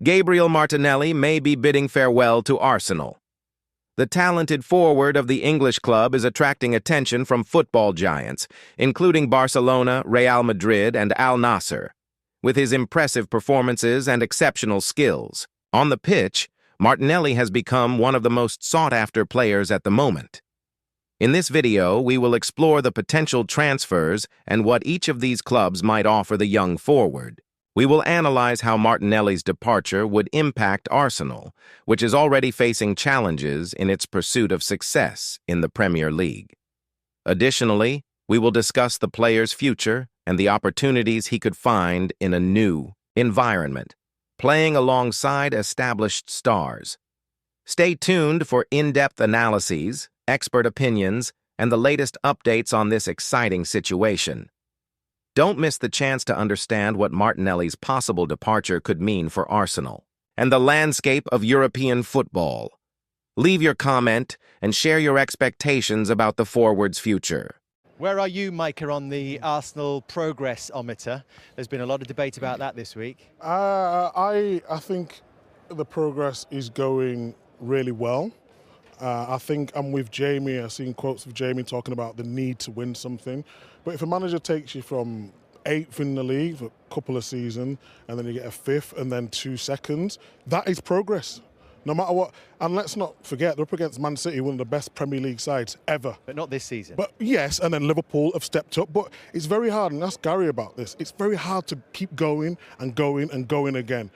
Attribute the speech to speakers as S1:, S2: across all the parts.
S1: Gabriel Martinelli may be bidding farewell to Arsenal. The talented forward of the English club is attracting attention from football giants, including Barcelona, Real Madrid, and Al Nassr. With his impressive performances and exceptional skills on the pitch, Martinelli has become one of the most sought-after players at the moment. In this video, we will explore the potential transfers and what each of these clubs might offer the young forward. We will analyze how Martinelli's departure would impact Arsenal, which is already facing challenges in its pursuit of success in the Premier League. Additionally, we will discuss the player's future and the opportunities he could find in a new environment, playing alongside established stars. Stay tuned for in-depth analyses, expert opinions, and the latest updates on this exciting situation. Don't miss the chance to understand what Martinelli's possible departure could mean for Arsenal and the landscape of European football. Leave your comment and share your expectations about the forward's future.
S2: Where are you, Micah, on the Arsenal progress-ometer? There's been a lot of debate about that this week.
S3: I think the progress is going really well. I think I'm with Jamie. I've seen quotes of Jamie talking about the need to win something. But if a manager takes you from 8th in the league for a couple of seasons and then you get a 5th and then 2 seconds, that is progress. No matter what. And let's not forget, they're up against Man City, one of the best Premier League sides ever.
S2: But not this season.
S3: But yes, and then Liverpool have stepped up. But it's very hard, and ask Gary about this, it's very hard to keep going and going and going again.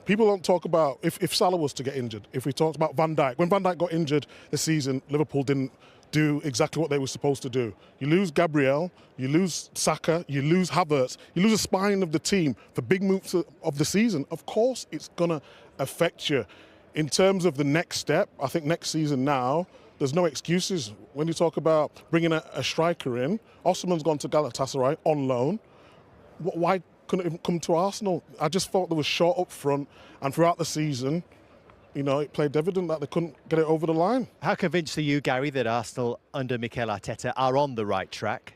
S3: People don't talk about if Salah was to get injured, if we talked about Van Dijk. When Van Dijk got injured this season, Liverpool didn't do exactly what they were supposed to do. You lose Gabriel, you lose Saka, you lose Havertz, you lose a spine of the team for big moves of the season. Of course, it's going to affect you. In terms of the next step, I think next season now, there's no excuses. When you talk about bringing a striker in, Osimhen's gone to Galatasaray on loan. Why couldn't even come to Arsenal? I just thought there was short up front, and throughout the season, you know, it played evident that they couldn't get it over the line.
S2: How convinced are you, Gary, that Arsenal under Mikel Arteta are on the right track?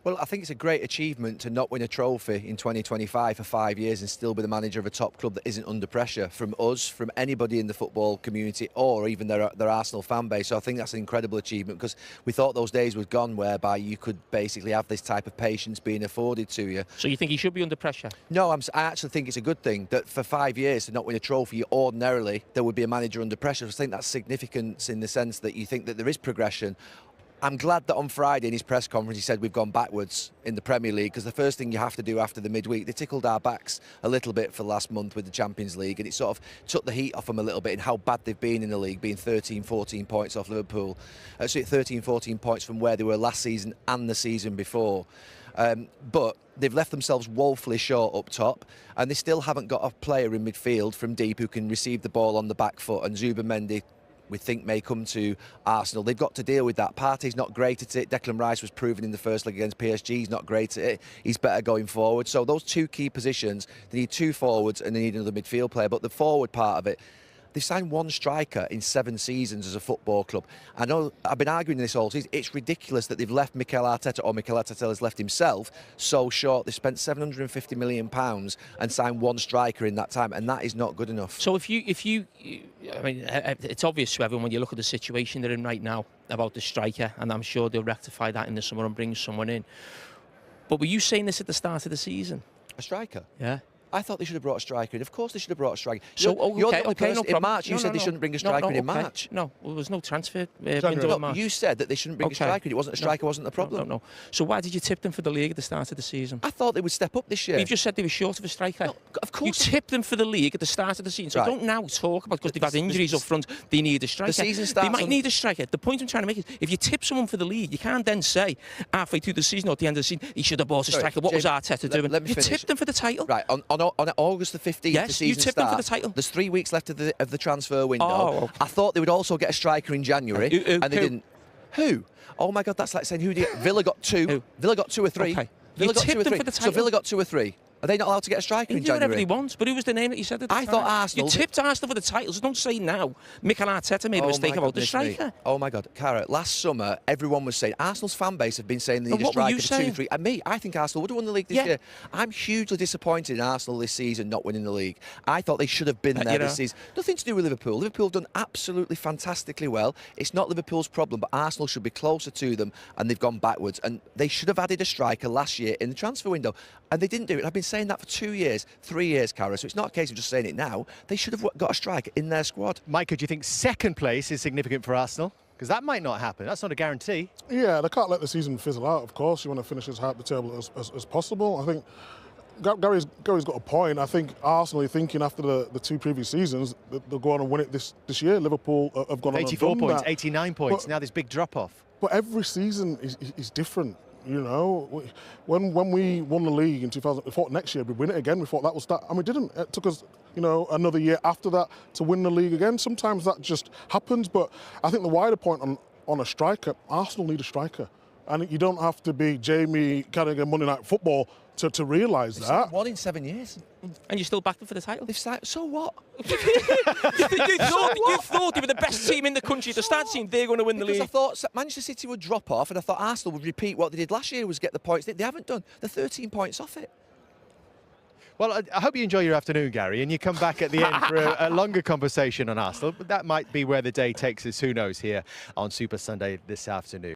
S4: Well, I think it's a great achievement to not win a trophy in 2025 for 5 years and still be the manager of a top club that isn't under pressure from us, from anybody in the football community or even their Arsenal fan base. So I think that's an incredible achievement because we thought those days were gone whereby you could basically have this type of patience being afforded to you.
S5: So you think he should be under pressure?
S4: No, I actually think it's a good thing that for 5 years to not win a trophy, ordinarily there would be a manager under pressure. I think that's significant in the sense that you think that there is progression. I'm glad that on Friday in his press conference he said we've gone backwards in the Premier League because the first thing you have to do after the midweek, they tickled our backs a little bit for last month with the Champions League and it sort of took the heat off them a little bit in how bad they've been in the league, being 13, 14 points off Liverpool. Actually 13, 14 points from where they were last season and the season before. But they've left themselves woefully short up top and they still haven't got a player in midfield from deep who can receive the ball on the back foot, and Zubimendi we think may come to Arsenal. They've got to deal with that. Partey's not great at it. Declan Rice was proven in the first leg against PSG. He's not great at it. He's better going forward. So those two key positions, they need 2 forwards and they need another midfield player. But the forward part of it, they've signed 1 striker in 7 seasons as a football club. I know I've been arguing this all season. It's ridiculous that they've left Mikel Arteta, or Mikel Arteta has left himself, so short. They spent £750 million and signed 1 striker in that time, and that is not good enough.
S5: So if you, I mean, it's obvious to everyone when you look at the situation they're in right now about the striker, and I'm sure they'll rectify that in the summer and bring someone in. But were you saying this at the start of the season?
S4: A striker?
S5: Yeah.
S4: I thought they should have brought a striker in. Of course they should have brought a striker.
S5: So,
S4: you're
S5: okay,
S4: the only person,
S5: no problem.
S4: in March, you said they shouldn't bring a striker in March.
S5: No, well, there was no transfer window in March.
S4: You said that they shouldn't bring a striker in. It wasn't a striker, wasn't the problem.
S5: No. So why did you tip them for the league at the start of the season?
S4: I thought they would step up this year.
S5: You've just said they were short of a striker.
S4: No, of course.
S5: You tipped them for the league at the start of the season. So
S4: right.
S5: don't now talk about because they've had injuries up front, they need a striker.
S4: The season starts
S5: they might need a striker. The point I'm trying to make is if you tip someone for the league, you can't then say halfway through the season or at the end of the season, he should have bought a striker. What was Arteta doing?
S4: You
S5: tipped them for the title.
S4: Right, on August the 15th,
S5: yes,
S4: the season
S5: you tipped them for the title.
S4: There's 3 weeks left of the transfer window.
S5: Oh, okay.
S4: I thought they would also get a striker in January, and they didn't. Who? Oh my God, that's like saying who do you get? Villa got 2. Villa got 2 or 3.
S5: Okay.
S4: Villa got 2 or 3.
S5: For the title.
S4: So Villa got 2 or 3. Are they not allowed to get a striker
S5: He
S4: in
S5: can do whatever
S4: January?
S5: he wants, but who was the name that you said at the
S4: I
S5: time?
S4: thought Arsenal...
S5: You tipped Arsenal for the titles. Don't say now. Mikel Arteta made a mistake about the striker.
S4: Oh my God, Cara, last summer everyone was saying, Arsenal's fan base have been saying they need a
S5: what were
S4: striker
S5: you
S4: for
S5: saying?
S4: 2, 3... And me, I think Arsenal would have won the league this year. I'm hugely disappointed in Arsenal this season not winning the league. I thought they should have been there this season. Nothing to do with Liverpool. Liverpool have done absolutely fantastically well. It's not Liverpool's problem, but Arsenal should be closer to them, and they've gone backwards. And they should have added a striker last year in the transfer window, and they didn't do it. I've been saying that for 2 years, 3 years, Cara, so it's not a case of just saying it now. They should have got a striker in their squad.
S2: Micah, do you think second place is significant for Arsenal? Because that might not happen. That's not a guarantee.
S3: Yeah, they can't let the season fizzle out, of course. You want to finish as high up the table as possible. I think Gary's got a point. I think Arsenal are thinking after the 2 previous seasons that they'll go on and win it this year. Liverpool have gone on and
S2: 84
S3: done
S2: points,
S3: that.
S2: 89 points.
S3: But,
S2: now this big drop-off.
S3: But every season is different. You know, when we won the league in 2000, we thought next year we'd win it again. We thought that was that, and we didn't. It took us, another year after that to win the league again. Sometimes that just happens. But I think the wider point on a striker, Arsenal need a striker, and you don't have to be Jamie Carragher Monday Night Football to realise that.
S4: One in 7 years.
S5: And you still backed them for the title?
S4: So what?
S5: you thought they were the best team in the country to start seeing they're going to win the league.
S4: I thought Manchester City would drop off, and I thought Arsenal would repeat what they did last year, was get the points. They haven't done. They're 13 points off it.
S2: Well, I hope you enjoy your afternoon, Gary, and you come back at the end for a longer conversation on Arsenal. But that might be where the day takes us, who knows, here on Super Sunday this afternoon.